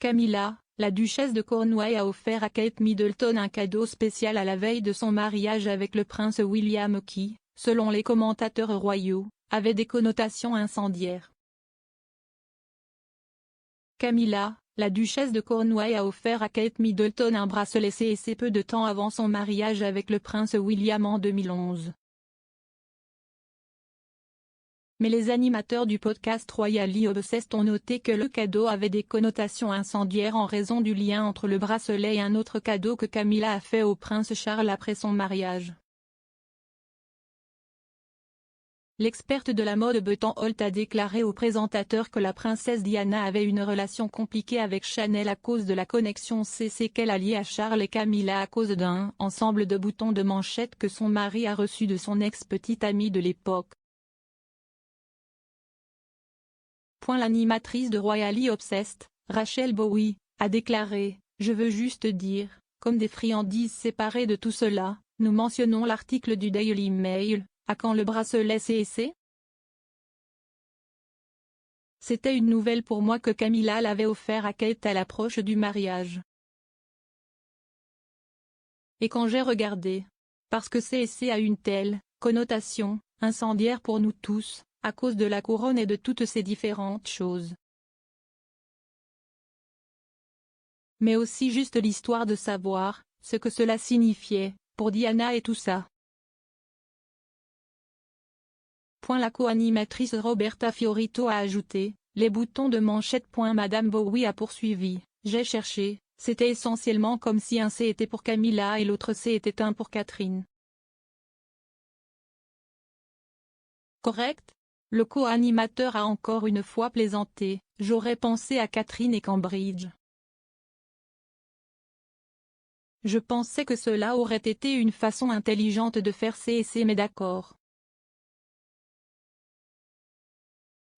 Camilla, la duchesse de Cornouailles a offert à Kate Middleton un cadeau spécial à la veille de son mariage avec le prince William qui, selon les commentateurs royaux, avait des connotations incendiaires. Camilla, la duchesse de Cornouailles a offert à Kate Middleton un bracelet CSC peu de temps avant son mariage avec le prince William en 2011. Mais les animateurs du podcast Royally Obsessed ont noté que le cadeau avait des connotations incendiaires en raison du lien entre le bracelet et un autre cadeau que Camilla a fait au prince Charles après son mariage. L'experte de la mode Bethan Holt a déclaré au présentateur que la princesse Diana avait une relation compliquée avec Chanel à cause de la connexion CC qu'elle a liée à Charles et Camilla à cause d'un ensemble de boutons de manchette que son mari a reçu de son ex-petite amie de l'époque. L'animatrice de Royally Obsessed, Rachel Bowie, a déclaré « Je veux juste dire, comme des friandises séparées de tout cela, nous mentionnons l'article du Daily Mail, à quand le bracelet CSC ? C'était une nouvelle pour moi que Camilla l'avait offert à Kate à l'approche du mariage. Et quand j'ai regardé, parce que CSC a une telle connotation incendiaire pour nous tous, à cause de la couronne et de toutes ces différentes choses. Mais aussi juste l'histoire de savoir ce que cela signifiait pour Diana et tout ça. La co-animatrice Roberta Fiorito a ajouté, les boutons de manchette. Madame Bowie a poursuivi, j'ai cherché, c'était essentiellement comme si un C était pour Camilla et l'autre C était un pour Catherine. Correct ? Le co-animateur a encore une fois plaisanté, j'aurais pensé à Catherine et Cambridge. Je pensais que cela aurait été une façon intelligente de faire C&C mais d'accord.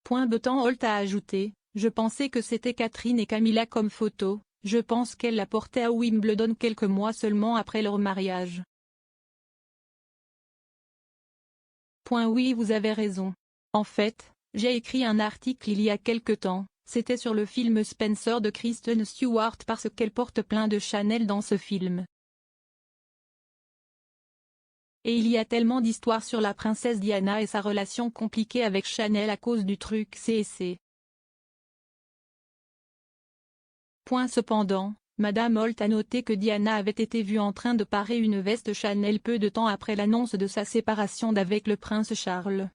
Bethan Holt a ajouté, je pensais que c'était Catherine et Camilla comme photo, je pense qu'elle la portait à Wimbledon quelques mois seulement après leur mariage. Oui, vous avez raison. En fait, j'ai écrit un article il y a quelque temps, c'était sur le film Spencer de Kristen Stewart parce qu'elle porte plein de Chanel dans ce film. Et il y a tellement d'histoires sur la princesse Diana et sa relation compliquée avec Chanel à cause du truc CSC. Cependant, Madame Holt a noté que Diana avait été vue en train de parer une veste Chanel peu de temps après l'annonce de sa séparation d'avec le prince Charles.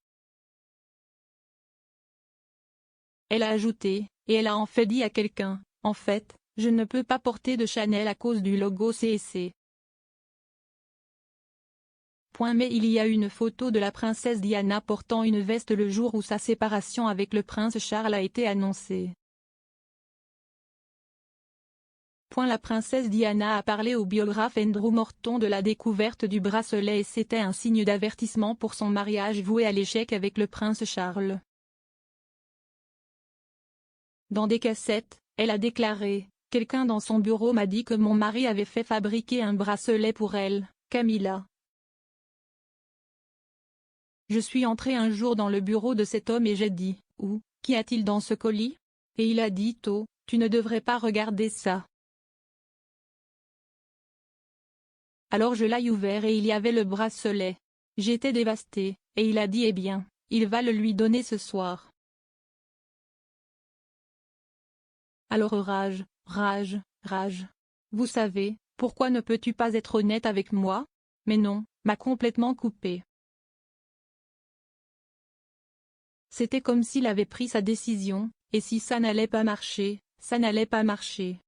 Elle a ajouté, et elle a en fait dit à quelqu'un, en fait, je ne peux pas porter de Chanel à cause du logo CSC. Mais il y a une photo de la princesse Diana portant une veste le jour où sa séparation avec le prince Charles a été annoncée. La princesse Diana a parlé au biographe Andrew Morton de la découverte du bracelet et c'était un signe d'avertissement pour son mariage voué à l'échec avec le prince Charles. Dans des cassettes, elle a déclaré, « Quelqu'un dans son bureau m'a dit que mon mari avait fait fabriquer un bracelet pour elle, Camilla. Je suis entrée un jour dans le bureau de cet homme et j'ai dit, « Où, qu'y a-t-il dans ce colis ?» Et il a dit, « Oh, tu ne devrais pas regarder ça. » Alors je l'ai ouvert et il y avait le bracelet. J'étais dévastée, et il a dit, « Eh bien, il va le lui donner ce soir. » Alors rage, rage, rage. Vous savez, pourquoi ne peux-tu pas être honnête avec moi? Mais non, m'a complètement coupé. C'était comme s'il avait pris sa décision, et si ça n'allait pas marcher, ça n'allait pas marcher.